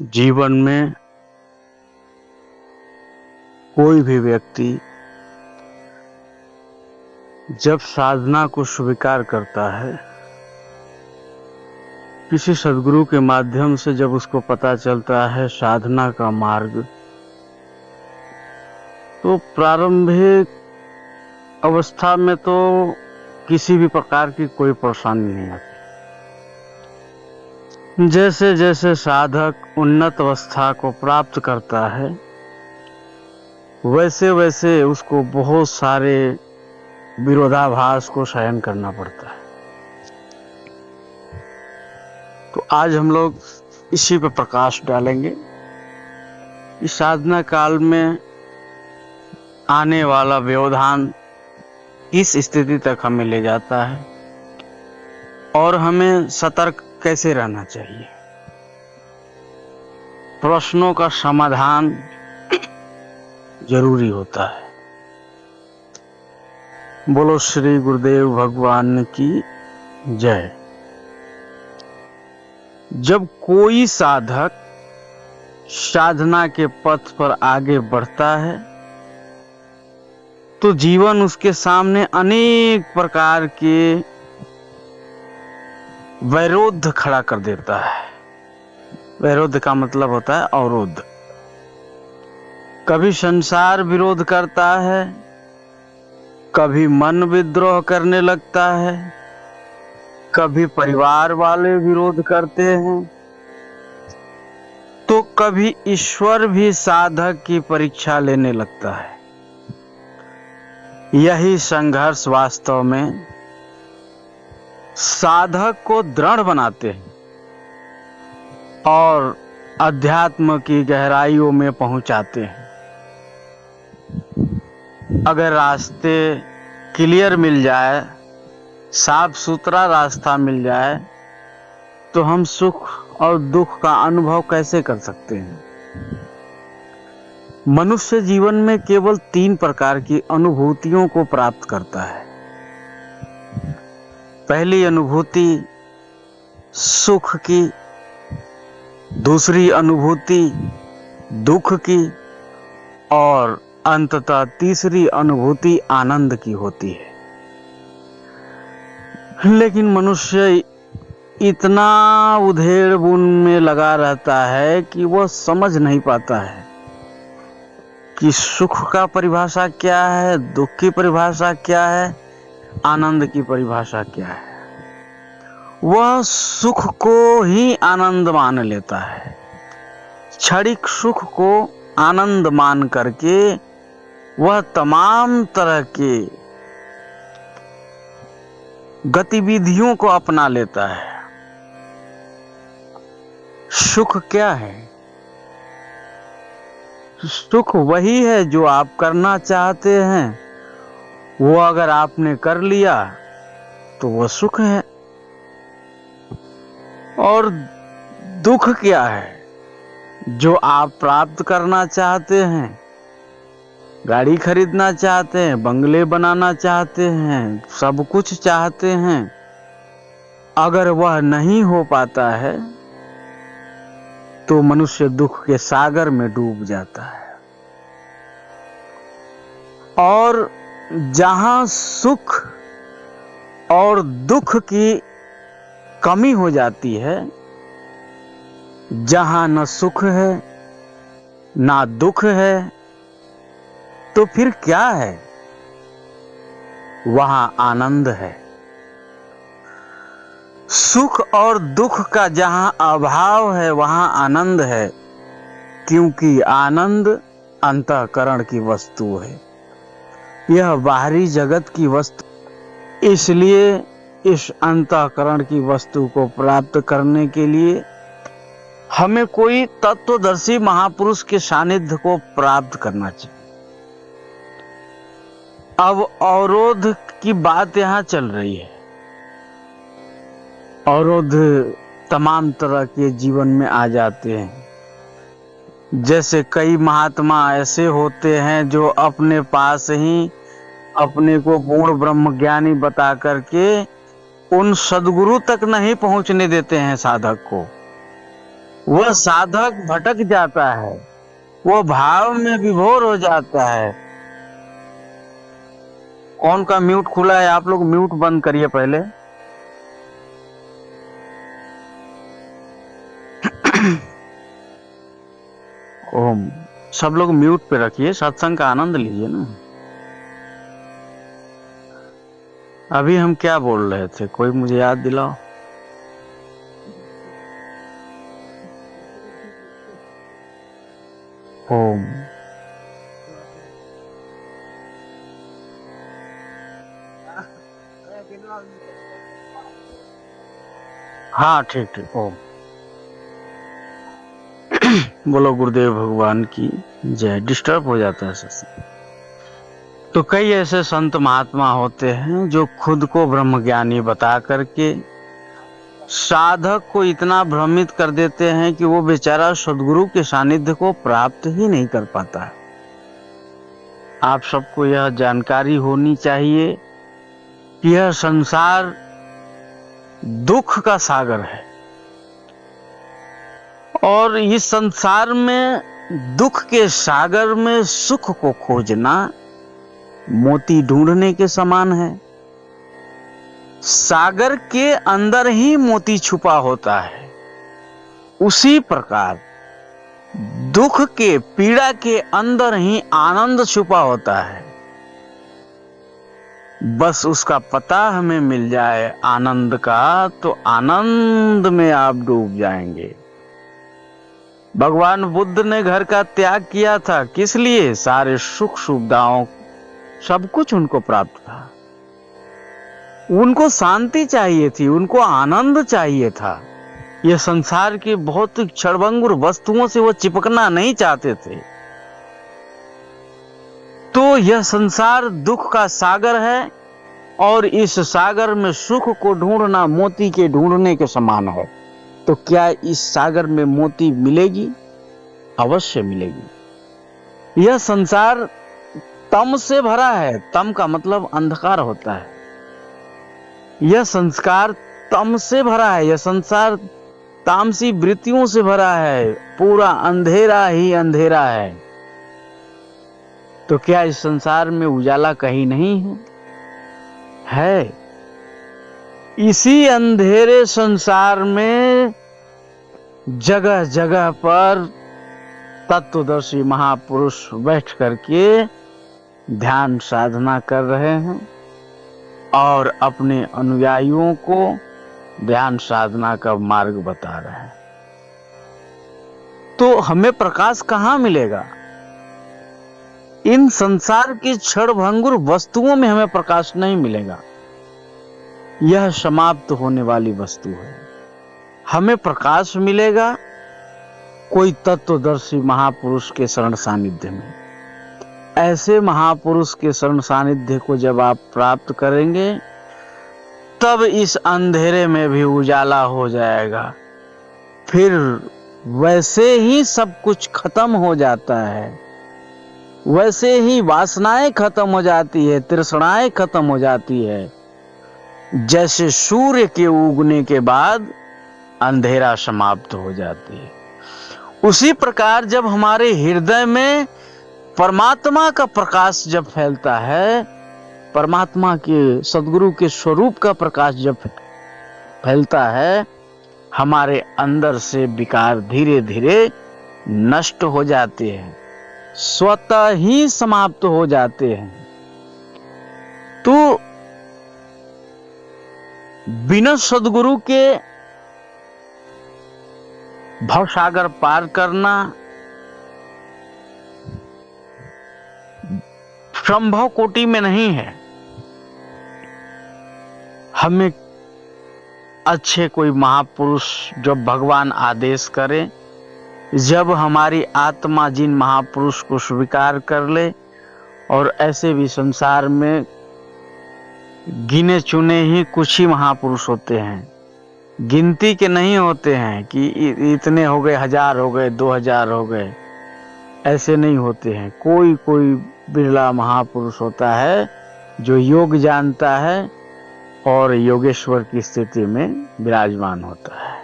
जीवन में कोई भी व्यक्ति जब साधना को स्वीकार करता है, किसी सद्गुरु के माध्यम से जब उसको पता चलता है साधना का मार्ग, तो प्रारंभिक अवस्था में तो किसी भी प्रकार की कोई परेशानी नहीं आती। जैसे जैसे साधक उन्नत अवस्था को प्राप्त करता है, वैसे वैसे उसको बहुत सारे विरोधाभास को सहन करना पड़ता है। तो आज हम लोग इसी पर प्रकाश डालेंगे। इस साधना काल में आने वाला व्यवधान किस स्थिति तक हमें ले जाता है और हमें सतर्क कैसे रहना चाहिए। प्रश्नों का समाधान जरूरी होता है। बोलो श्री गुरुदेव भगवान की जय। जब कोई साधक साधना के पथ पर आगे बढ़ता है तो जीवन उसके सामने अनेक प्रकार के वैरोध खड़ा कर देता है। वैरोध का मतलब होता है अवरोध। कभी संसार विरोध करता है, कभी मन विद्रोह करने लगता है, कभी परिवार वाले विरोध करते हैं, तो कभी ईश्वर भी साधक की परीक्षा लेने लगता है। यही संघर्ष वास्तव में साधक को दृढ़ बनाते हैं और अध्यात्म की गहराइयों में पहुंचाते हैं। अगर रास्ते क्लियर मिल जाए, साफ सुथरा रास्ता मिल जाए, तो हम सुख और दुख का अनुभव कैसे कर सकते हैं। मनुष्य जीवन में केवल 3 प्रकार की अनुभूतियों को प्राप्त करता है। पहली अनुभूति सुख की, दूसरी अनुभूति दुख की और अंततः तीसरी अनुभूति आनंद की होती है। लेकिन मनुष्य इतना उधेड़-बुन में लगा रहता है कि वह समझ नहीं पाता है कि सुख का परिभाषा क्या है, दुख की परिभाषा क्या है, आनंद की परिभाषा क्या है। वह सुख को ही आनंद मान लेता है। क्षणिक सुख को आनंद मान करके वह तमाम तरह के गतिविधियों को अपना लेता है। सुख क्या है? सुख वही है जो आप करना चाहते हैं, वो अगर आपने कर लिया तो वो सुख है। और दुख क्या है? जो आप प्राप्त करना चाहते हैं, गाड़ी खरीदना चाहते हैं, बंगले बनाना चाहते हैं, सब कुछ चाहते हैं, अगर वह नहीं हो पाता है तो मनुष्य दुख के सागर में डूब जाता है। और जहां सुख और दुख की कमी हो जाती है, जहां न सुख है ना दुख है, तो फिर क्या है? वहां आनंद है। सुख और दुख का जहां अभाव है वहां आनंद है, क्योंकि आनंद अंतःकरण की वस्तु है, यह बाहरी जगत की वस्तु। इसलिए इस अंतःकरण की वस्तु को प्राप्त करने के लिए हमें कोई तत्वदर्शी महापुरुष के सानिध्य को प्राप्त करना चाहिए। अब अवरोध की बात यहां चल रही है। अवरोध तमाम तरह के जीवन में आ जाते हैं। जैसे कई महात्मा ऐसे होते हैं जो अपने पास ही अपने को पूर्ण ब्रह्मज्ञानी बता करके उन सद्गुरु तक नहीं पहुंचने देते हैं साधक को। वह साधक भटक जाता है, वो भाव में विभोर हो जाता है। कौन का म्यूट खुला है? आप लोग म्यूट बंद करिए पहले। ओम, सब लोग म्यूट पे रखिए, सत्संग का आनंद लीजिए ना। अभी हम क्या बोल रहे थे? कोई मुझे याद दिलाओ। ओम, हाँ ठीक ठीक। ओम, बोलो गुरुदेव भगवान की जय। डिस्टर्ब हो जाता है सत्संग। तो कई ऐसे संत महात्मा होते हैं जो खुद को ब्रह्म ज्ञानी बता करके साधक को इतना भ्रमित कर देते हैं कि वो बेचारा सद्गुरु के सानिध्य को प्राप्त ही नहीं कर पाता है। आप सबको यह जानकारी होनी चाहिए कि यह संसार दुख का सागर है और इस संसार में दुख के सागर में सुख को खोजना मोती ढूंढने के समान है। सागर के अंदर ही मोती छुपा होता है, उसी प्रकार दुख के पीड़ा के अंदर ही आनंद छुपा होता है। बस उसका पता हमें मिल जाए आनंद का, तो आनंद में आप डूब जाएंगे। भगवान बुद्ध ने घर का त्याग किया था, किस लिए? सारे सुख सुविधाओं सब कुछ उनको प्राप्त था, उनको शांति चाहिए थी, उनको आनंद चाहिए था। यह संसार की बहुत क्षणभंगुर वस्तुओं से वो चिपकना नहीं चाहते थे। तो यह संसार दुख का सागर है और इस सागर में सुख को ढूंढना मोती के ढूंढने के समान है। तो क्या इस सागर में मोती मिलेगी? अवश्य मिलेगी। यह संसार तम से भरा है, तम का मतलब अंधकार होता है। यह संस्कार तम से भरा है, यह संसार तामसी वृत्तियों से भरा है, पूरा अंधेरा ही अंधेरा है। तो क्या इस संसार में उजाला कहीं नहीं है? है। इसी अंधेरे संसार में जगह जगह पर तत्वदर्शी महापुरुष बैठ करके ध्यान साधना कर रहे हैं और अपने अनुयायियों को ध्यान साधना का मार्ग बता रहे हैं। तो हमें प्रकाश कहां मिलेगा? इन संसार की क्षणभंगुर वस्तुओं में हमें प्रकाश नहीं मिलेगा। यह समाप्त होने वाली वस्तु है। हमें प्रकाश मिलेगा कोई तत्वदर्शी महापुरुष के शरण सानिध्य में। ऐसे महापुरुष के शरण सानिध्य को जब आप प्राप्त करेंगे तब इस अंधेरे में भी उजाला हो जाएगा। फिर वैसे ही सब कुछ खत्म हो जाता है, वैसे ही वासनाएं खत्म हो जाती है, तृष्णाएं खत्म हो जाती है। जैसे सूर्य के उगने के बाद अंधेरा समाप्त हो जाती है, उसी प्रकार जब हमारे हृदय में परमात्मा का प्रकाश जब फैलता है, परमात्मा के सद्गुरु के स्वरूप का प्रकाश जब फैलता है, हमारे अंदर से विकार धीरे धीरे नष्ट हो जाते हैं, स्वतः ही समाप्त हो जाते हैं। तो बिना सद्गुरु के भवसागर पार करना संभव कोटि में नहीं है। हमें अच्छे कोई महापुरुष जब भगवान आदेश करे, जब हमारी आत्मा जिन महापुरुष को स्वीकार कर ले, और ऐसे भी संसार में गिने चुने ही कुछ ही महापुरुष होते हैं, गिनती के नहीं होते हैं कि इतने हो गए, 1000 हो गए, 2000 हो गए, ऐसे नहीं होते हैं। कोई कोई बिरला महापुरुष होता है जो योग जानता है और योगेश्वर की स्थिति में विराजमान होता है।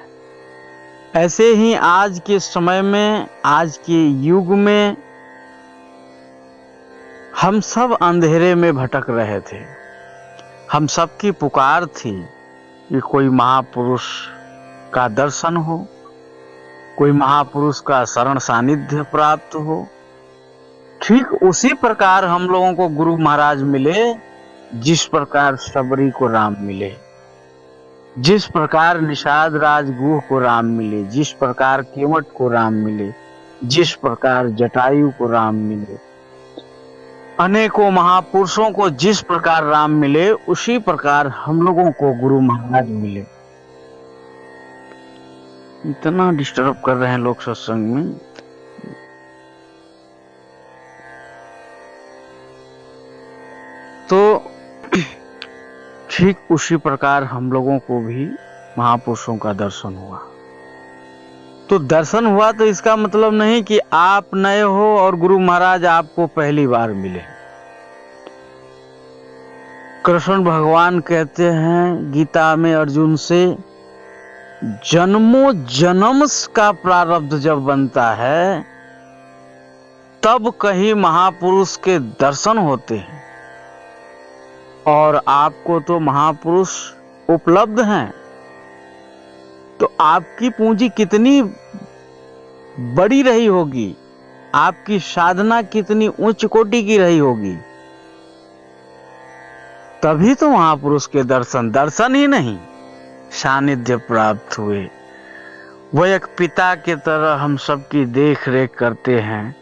ऐसे ही आज के समय में, आज के युग में हम सब अंधेरे में भटक रहे थे। हम सबकी पुकार थी कि कोई महापुरुष का दर्शन हो, कोई महापुरुष का शरण सानिध्य प्राप्त हो। ठीक उसी प्रकार हम लोगों को गुरु महाराज मिले, जिस प्रकार शबरी को राम मिले, जिस प्रकार निषाद राजगुह को राम मिले, जिस प्रकार केवट को राम मिले, जिस प्रकार जटायु को राम मिले, अनेकों महापुरुषों को जिस प्रकार राम मिले, उसी प्रकार हम लोगों को गुरु महाराज मिले। इतना डिस्टर्ब कर रहे हैं लोग सत्संग में। तो ठीक उसी प्रकार हम लोगों को भी महापुरुषों का दर्शन हुआ। तो दर्शन हुआ तो इसका मतलब नहीं कि आप नए हो और गुरु महाराज आपको पहली बार मिले। कृष्ण भगवान कहते हैं गीता में अर्जुन से, जन्मों जन्म का प्रारब्ध जब बनता है तब कहीं महापुरुष के दर्शन होते हैं, और आपको तो महापुरुष उपलब्ध हैं। तो आपकी पूंजी कितनी बड़ी रही होगी, आपकी साधना कितनी उच्च कोटि की रही होगी, तभी तो महापुरुष के दर्शन ही नहीं, सानिध्य प्राप्त हुए। वो एक पिता के तरह हम सबकी देख रेख करते हैं।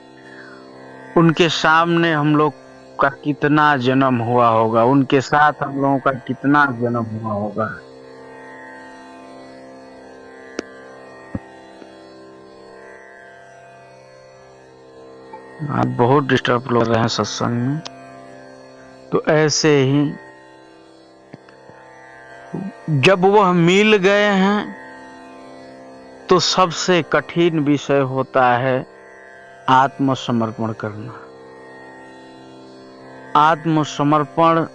उनके सामने हम लोग का कितना जन्म हुआ होगा, उनके साथ हम लोगों का कितना जन्म हुआ होगा। आप बहुत डिस्टर्ब हो रहे हैं सत्संग में। तो ऐसे ही जब वह मिल गए हैं तो सबसे कठिन विषय होता है आत्मसमर्पण करना। आत्मसमर्पण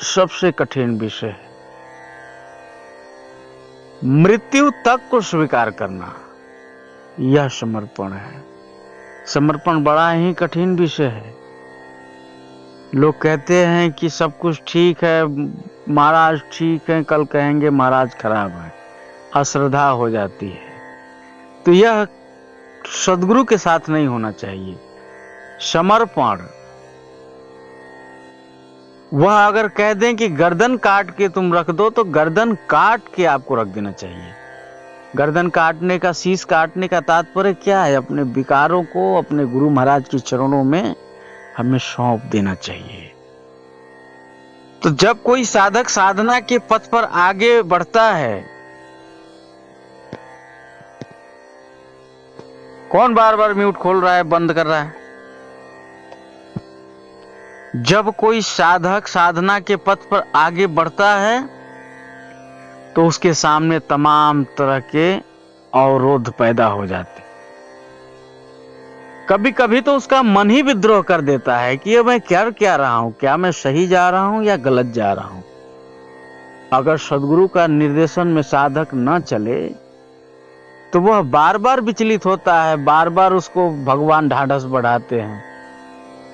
सबसे कठिन विषय है। मृत्यु तक को स्वीकार करना, यह समर्पण है। समर्पण बड़ा ही कठिन विषय है। लोग कहते हैं कि सब कुछ ठीक है, महाराज ठीक है, कल कहेंगे महाराज खराब है, अश्रद्धा हो जाती है। तो यह सद्गुरु के साथ नहीं होना चाहिए। समर्पण, वह अगर कह दें कि गर्दन काट के तुम रख दो, तो गर्दन काट के आपको रख देना चाहिए। गर्दन काटने का, शीश काटने का तात्पर्य क्या है? अपने विकारों को अपने गुरु महाराज के चरणों में हमें सौंप देना चाहिए। तो जब कोई साधक साधना के पथ पर आगे बढ़ता है, कौन बार बार म्यूट खोल रहा है, बंद कर रहा है? जब कोई साधक साधना के पथ पर आगे बढ़ता है तो उसके सामने तमाम तरह के अवरोध पैदा हो जाते। कभी कभी तो उसका मन ही विद्रोह कर देता है कि ये मैं कर क्या रहा हूं, क्या मैं सही जा रहा हूं या गलत जा रहा हूं। अगर सद्गुरु का निर्देशन में साधक न चले तो वह बार बार विचलित होता है, बार बार उसको भगवान ढाढ़स बढ़ाते हैं,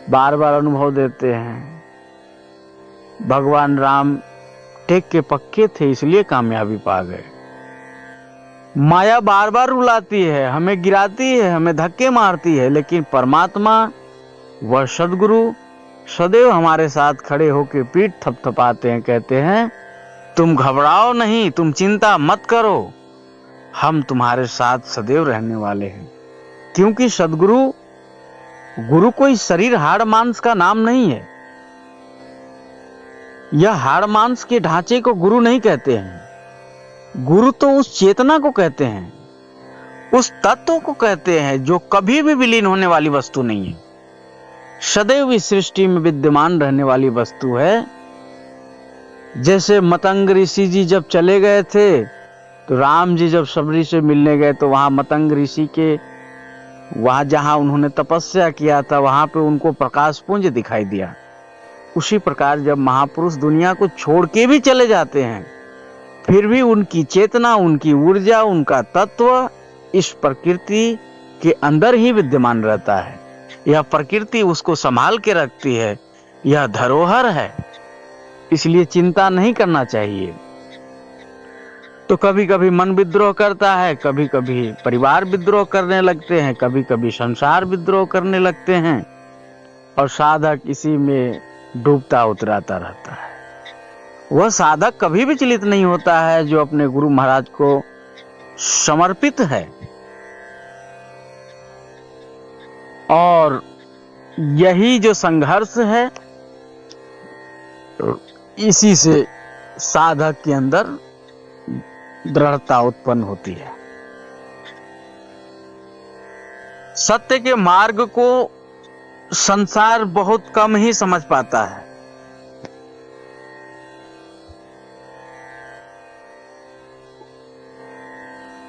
बार बार अनुभव देते हैं। भगवान राम टेक के पक्के थे, इसलिए कामयाबी पा गए। माया बार बार रुलाती है, हमें गिराती है, हमें धक्के मारती है, लेकिन परमात्मा वह सद्गुरु सदैव हमारे साथ खड़े होकर पीठ थपथपाते हैं, कहते हैं तुम घबराओ नहीं, तुम चिंता मत करो, हम तुम्हारे साथ सदैव रहने वाले हैं। क्योंकि सद्गुरु, गुरु कोई शरीर हाड़ मांस का नाम नहीं है। यह हाड़ मांस के ढांचे को गुरु नहीं कहते हैं। गुरु तो उस चेतना को कहते हैं, उस तत्व को कहते हैं जो कभी भी विलीन होने वाली वस्तु नहीं है, सदैव इस सृष्टि में विद्यमान रहने वाली वस्तु है। जैसे मतंग ऋषि जी जब चले गए थे, तो राम जी जब शबरी से मिलने गए तो वहां मतंग ऋषि के वहां जहां उन्होंने तपस्या किया था, वहां पे उनको प्रकाश पुंज दिखाई दिया। उसी प्रकार जब महापुरुष दुनिया को छोड़ के भी चले जाते हैं फिर भी उनकी चेतना, उनकी ऊर्जा, उनका तत्व इस प्रकृति के अंदर ही विद्यमान रहता है। यह प्रकृति उसको संभाल के रखती है, यह धरोहर है, इसलिए चिंता नहीं करना चाहिए। तो कभी कभी मन विद्रोह करता है, कभी कभी परिवार विद्रोह करने लगते हैं, कभी कभी संसार विद्रोह करने लगते हैं, और साधक इसी में डूबता उतराता रहता है। वह साधक कभी विचलित नहीं होता है जो अपने गुरु महाराज को समर्पित है। और यही जो संघर्ष है, इसी से साधक के अंदर दृढ़ता उत्पन्न होती है। सत्य के मार्ग को संसार बहुत कम ही समझ पाता है।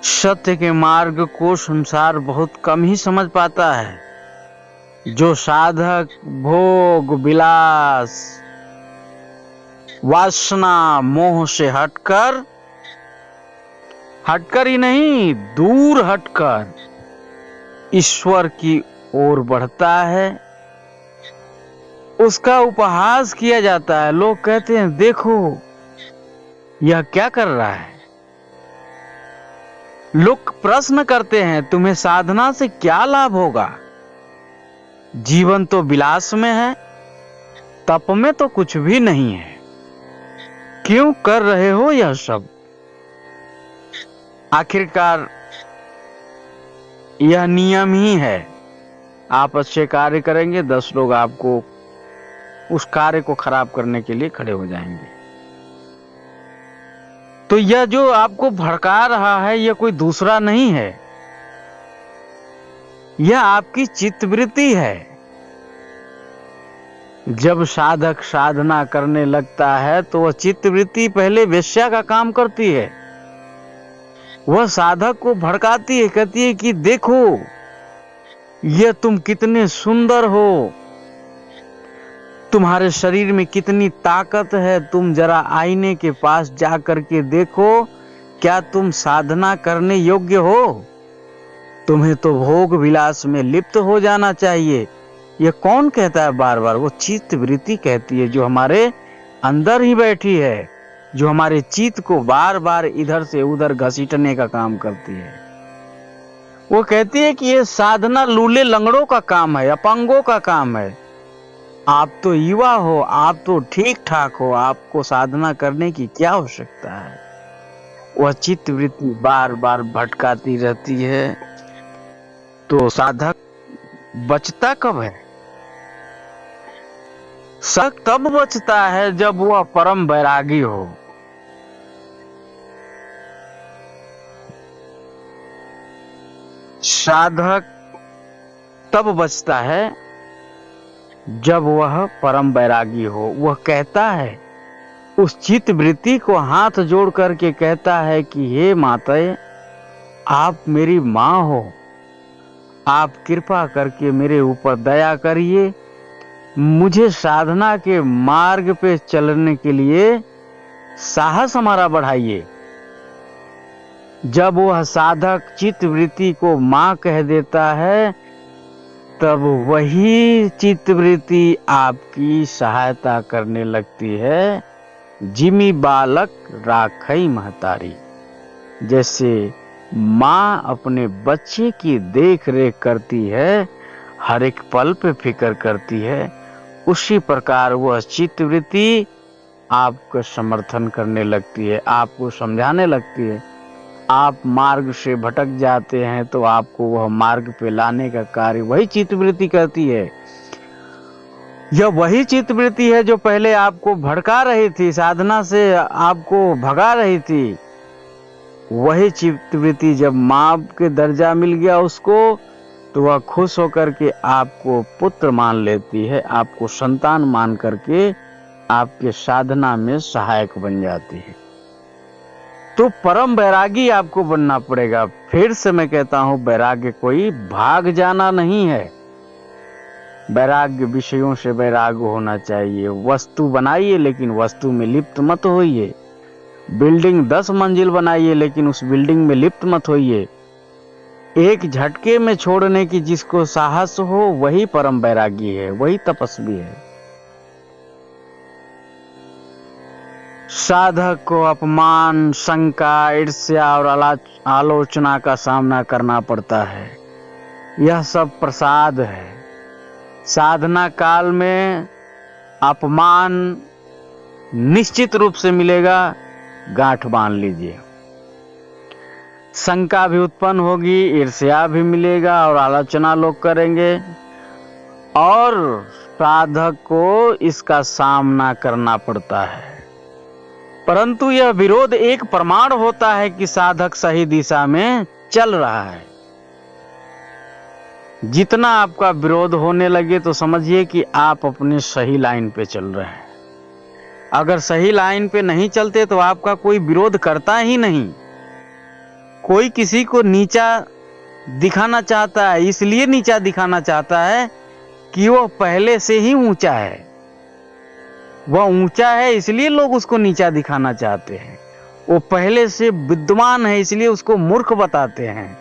सत्य के मार्ग को संसार बहुत कम ही समझ पाता है। जो साधक भोग विलास वासना मोह से हटकर ही नहीं, दूर हटकर ईश्वर की ओर बढ़ता है, उसका उपहास किया जाता है। लोग कहते हैं देखो यह क्या कर रहा है। लोग प्रश्न करते हैं तुम्हें साधना से क्या लाभ होगा? जीवन तो विलास में है, तप में तो कुछ भी नहीं है, क्यों कर रहे हो यह सब? आखिरकार यह नियम ही है। आप अच्छे कार्य करेंगे, 10 लोग आपको उस कार्य को खराब करने के लिए खड़े हो जाएंगे। तो यह जो आपको भड़का रहा है, यह कोई दूसरा नहीं है, यह आपकी चित्तवृत्ति है। जब साधक साधना करने लगता है तो वह चित्तवृत्ति पहले वेश्या का काम करती है। वह साधक को भड़काती है, कहती है कि देखो ये तुम कितने सुंदर हो, तुम्हारे शरीर में कितनी ताकत है, तुम जरा आईने के पास जा करके देखो, क्या तुम साधना करने योग्य हो? तुम्हें तो भोग विलास में लिप्त हो जाना चाहिए। ये कौन कहता है बार बार? वो चित्त वृत्ति कहती है, जो हमारे अंदर ही बैठी है, जो हमारे चित्त को बार बार इधर से उधर घसीटने का काम करती है। वो कहती है कि ये साधना लूले लंगड़ों का काम है, अपंगों का काम है। आप तो युवा हो, आप तो ठीक ठाक हो, आपको साधना करने की क्या आवश्यकता है? वह चित्त वृत्ति बार बार भटकाती रहती है। तो साधक बचता कब है? साधक तब बचता है जब वह परम वैरागी हो। साधक तब बचता है जब वह परम वैरागी हो। वह कहता है, उस चित्त वृत्ति को हाथ जोड़ करके कहता है कि हे माताए, आप मेरी मां हो, आप कृपा करके मेरे ऊपर दया करिए, मुझे साधना के मार्ग पे चलने के लिए साहस हमारा बढ़ाइए। जब वह साधक चित्त वृत्ति को मां कह देता है, तब वही चित्त वृत्ति आपकी सहायता करने लगती है। जिमी बालक राखई महतारी, जैसे माँ अपने बच्चे की देख रेख करती है, हर एक पल पे फिक्र करती है, उसी प्रकार वह चित्त वृत्ति आपको समर्थन करने लगती है, आपको समझाने लगती है। आप मार्ग से भटक जाते हैं तो आपको वह मार्ग पे लाने का कार्य वही चित्तवृत्ति करती है। यह वही चित्तवृत्ति है जो पहले आपको भड़का रही थी, साधना से आपको भगा रही थी। वही चित्तवृत्ति जब मां के दर्जा मिल गया उसको, तो वह खुश होकर के आपको पुत्र मान लेती है, आपको संतान मान करके आपके साधना में सहायक बन जाती है। तो परम वैरागी आपको बनना पड़ेगा। फिर से मैं कहता हूं, वैराग्य कोई भाग जाना नहीं है। वैराग्य विषयों से वैराग्य होना चाहिए। वस्तु बनाइए लेकिन वस्तु में लिप्त मत होइए। बिल्डिंग 10 मंजिल बनाइए, लेकिन उस बिल्डिंग में लिप्त मत होइए। एक झटके में छोड़ने की जिसको साहस हो वही परम वैरागी है, वही तपस्वी है। साधक को अपमान, शंका, ईर्ष्या और आलोचना का सामना करना पड़ता है। यह सब प्रसाद है। साधना काल में अपमान निश्चित रूप से मिलेगा, गांठ बांध लीजिए। शंका भी उत्पन्न होगी, ईर्ष्या भी मिलेगा और आलोचना लोग करेंगे, और साधक को इसका सामना करना पड़ता है। परंतु यह विरोध एक प्रमाण होता है कि साधक सही दिशा में चल रहा है। जितना आपका विरोध होने लगे तो समझिए कि आप अपने सही लाइन पे चल रहे हैं। अगर सही लाइन पे नहीं चलते तो आपका कोई विरोध करता ही नहीं। कोई किसी को नीचा दिखाना चाहता है, इसलिए नीचा दिखाना चाहता है कि वो पहले से ही ऊंचा है। वह ऊंचा है इसलिए लोग उसको नीचा दिखाना चाहते हैं। वो पहले से विद्वान है इसलिए उसको मूर्ख बताते हैं।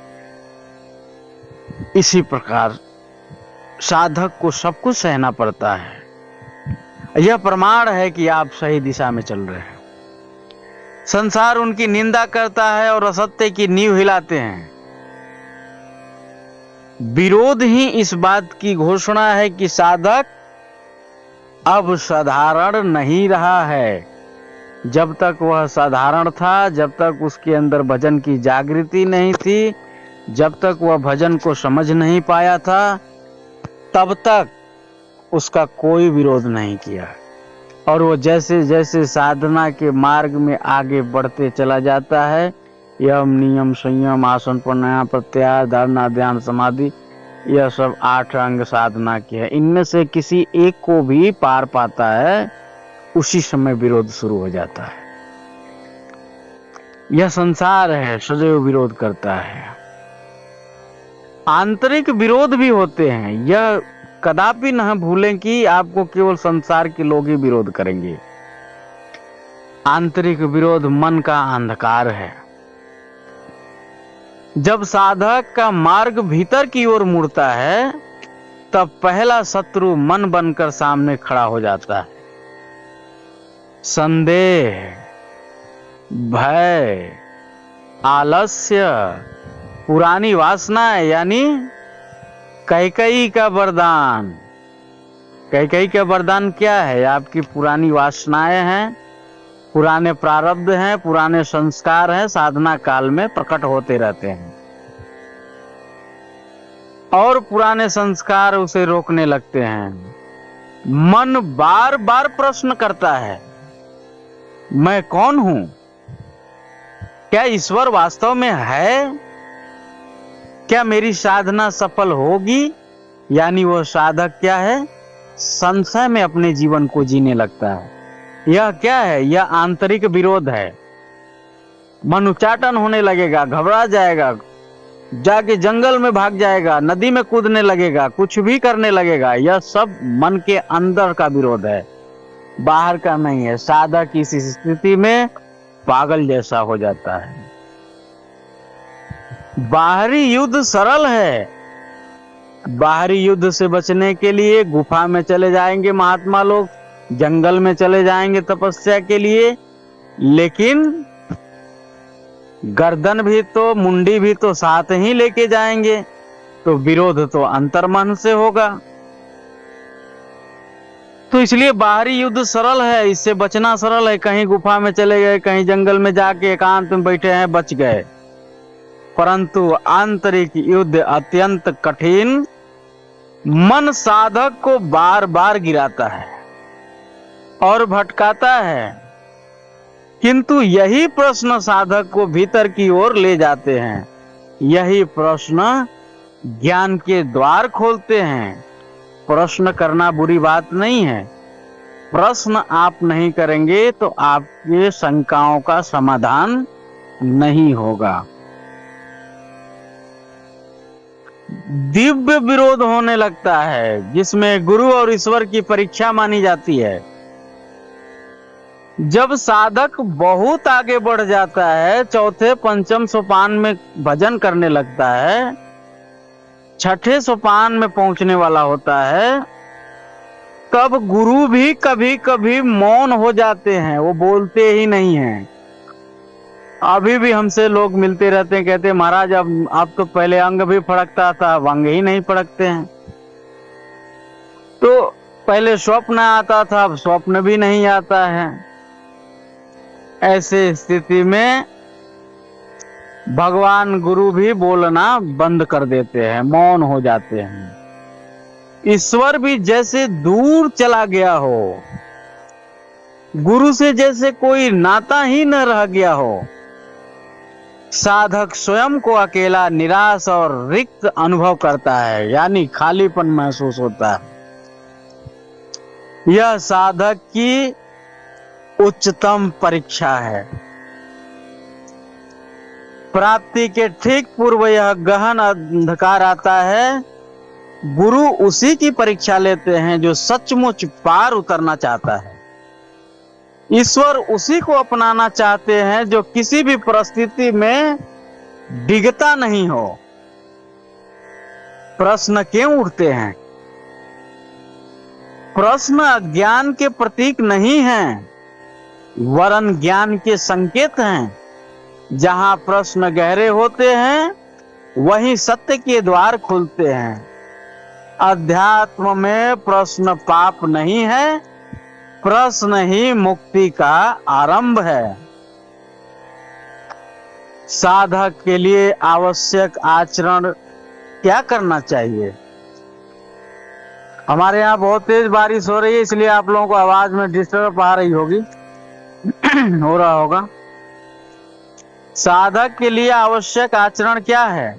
इसी प्रकार साधक को सब कुछ सहना पड़ता है। यह प्रमाण है कि आप सही दिशा में चल रहे हैं। संसार उनकी निंदा करता है और असत्य की नींव हिलाते हैं। विरोध ही इस बात की घोषणा है कि साधक अब साधारण नहीं रहा है। जब तक वह साधारण था, जब तक उसके अंदर भजन की जागृति नहीं थी, जब तक वह भजन को समझ नहीं पाया था, तब तक उसका कोई विरोध नहीं किया। और वो जैसे जैसे साधना के मार्ग में आगे बढ़ते चला जाता है, यम, नियम, संयम, आसन, प्राणायाम, प्रत्याहार, धारणा, ध्यान, समाधि, यह सब 8 अंग साधना के हैं। इनमें से किसी एक को भी पार पाता है, उसी समय विरोध शुरू हो जाता है। यह संसार है, सदैव विरोध करता है। आंतरिक विरोध भी होते हैं। यह कदापि न भूलें कि आपको केवल संसार के लोग ही विरोध करेंगे। आंतरिक विरोध मन का अंधकार है। जब साधक का मार्ग भीतर की ओर मुड़ता है, तब पहला शत्रु मन बनकर सामने खड़ा हो जाता है। संदेह, भय, आलस्य, पुरानी वासनाएं, यानी कैकेयी का वरदान। कैकेयी का वरदान क्या है? आपकी पुरानी वासनाएं हैं, पुराने प्रारब्ध हैं, पुराने संस्कार हैं, साधना काल में प्रकट होते रहते हैं और पुराने संस्कार उसे रोकने लगते हैं। मन बार बार प्रश्न करता है, मैं कौन हूं? क्या ईश्वर वास्तव में है? क्या मेरी साधना सफल होगी? यानी वो साधक क्या है? संशय में अपने जीवन को जीने लगता है। यह क्या है? यह आंतरिक विरोध है। मन उच्चाटन होने लगेगा, घबरा जाएगा, जाके जंगल में भाग जाएगा, नदी में कूदने लगेगा, कुछ भी करने लगेगा। यह सब मन के अंदर का विरोध है, बाहर का नहीं है। साधक इस स्थिति में पागल जैसा हो जाता है। बाहरी युद्ध सरल है। बाहरी युद्ध से बचने के लिए गुफा में चले जाएंगे महात्मा लोग, जंगल में चले जाएंगे तपस्या के लिए, लेकिन गर्दन भी तो, मुंडी भी तो साथ ही लेके जाएंगे। तो विरोध तो अंतर्मन से होगा। तो इसलिए बाहरी युद्ध सरल है, इससे बचना सरल है। कहीं गुफा में चले गए, कहीं जंगल में जाके एकांत में बैठे हैं, बच गए। परंतु आंतरिक युद्ध अत्यंत कठिन, मन साधक को बार बार गिराता है और भटकाता है। किंतु यही प्रश्न साधक को भीतर की ओर ले जाते हैं। यही प्रश्न ज्ञान के द्वार खोलते हैं। प्रश्न करना बुरी बात नहीं है। प्रश्न आप नहीं करेंगे तो आपके शंकाओं का समाधान नहीं होगा। दिव्य विरोध होने लगता है, जिसमें गुरु और ईश्वर की परीक्षा मानी जाती है। जब साधक बहुत आगे बढ़ जाता है, चौथे पंचम सोपान में भजन करने लगता है, छठे सोपान में पहुंचने वाला होता है, तब गुरु भी कभी कभी मौन हो जाते हैं, वो बोलते ही नहीं हैं। अभी भी हमसे लोग मिलते रहते हैं, कहते हैं महाराज अब आप तो पहले अंग भी फड़कता था, अब अंग ही नहीं फड़कते हैं। तो पहले स्वप्न आता था, अब स्वप्न भी नहीं आता है। ऐसे स्थिति में भगवान गुरु भी बोलना बंद कर देते हैं, मौन हो जाते हैं। ईश्वर भी जैसे दूर चला गया हो, गुरु से जैसे कोई नाता ही न रह गया हो। साधक स्वयं को अकेला, निराश और रिक्त अनुभव करता है, यानी खालीपन महसूस होता है। यह साधक की उच्चतम परीक्षा है। प्राप्ति के ठीक पूर्व यह गहन अंधकार आता है। गुरु उसी की परीक्षा लेते हैं जो सचमुच पार उतरना चाहता है। ईश्वर उसी को अपनाना चाहते हैं जो किसी भी परिस्थिति में डिगता नहीं हो। प्रश्न क्यों उठते हैं? प्रश्न अज्ञान के प्रतीक नहीं हैं, वरन ज्ञान के संकेत हैं। जहां प्रश्न गहरे होते हैं, वहीं सत्य के द्वार खुलते हैं। अध्यात्म में प्रश्न पाप नहीं है, प्रश्न ही मुक्ति का आरंभ है। साधक के लिए आवश्यक आचरण क्या करना चाहिए? हमारे यहाँ बहुत तेज बारिश हो रही है, इसलिए आप लोगों को आवाज में डिस्टर्ब आ रही होगी हो रहा होगा। साधक के लिए आवश्यक आचरण क्या है?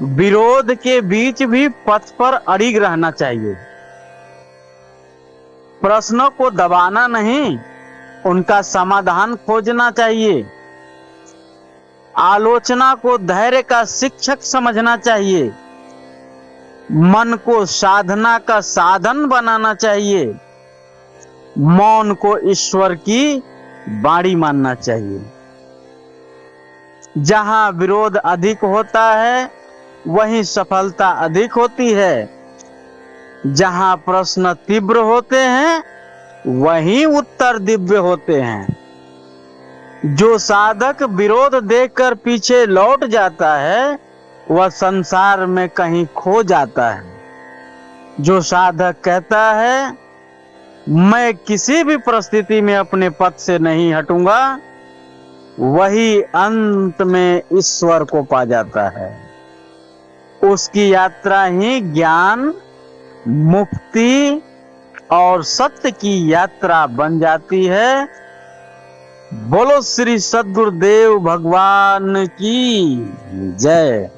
विरोध के बीच भी पथ पर अड़िग रहना चाहिए। प्रश्नों को दबाना नहीं, उनका समाधान खोजना चाहिए। आलोचना को धैर्य का शिक्षक समझना चाहिए। मन को साधना का साधन बनाना चाहिए। मौन को ईश्वर की वाणी मानना चाहिए। जहां विरोध अधिक होता है, वहीं सफलता अधिक होती है। जहां प्रश्न तीव्र होते हैं, वहीं उत्तर दिव्य होते हैं। जो साधक विरोध देखकर पीछे लौट जाता है, वह संसार में कहीं खो जाता है। जो साधक कहता है मैं किसी भी परिस्थिति में अपने पथ से नहीं हटूंगा, वही अंत में ईश्वर को पा जाता है। उसकी यात्रा ही ज्ञान, मुक्ति और सत्य की यात्रा बन जाती है। बोलो श्री सद्गुरुदेव भगवान की जय।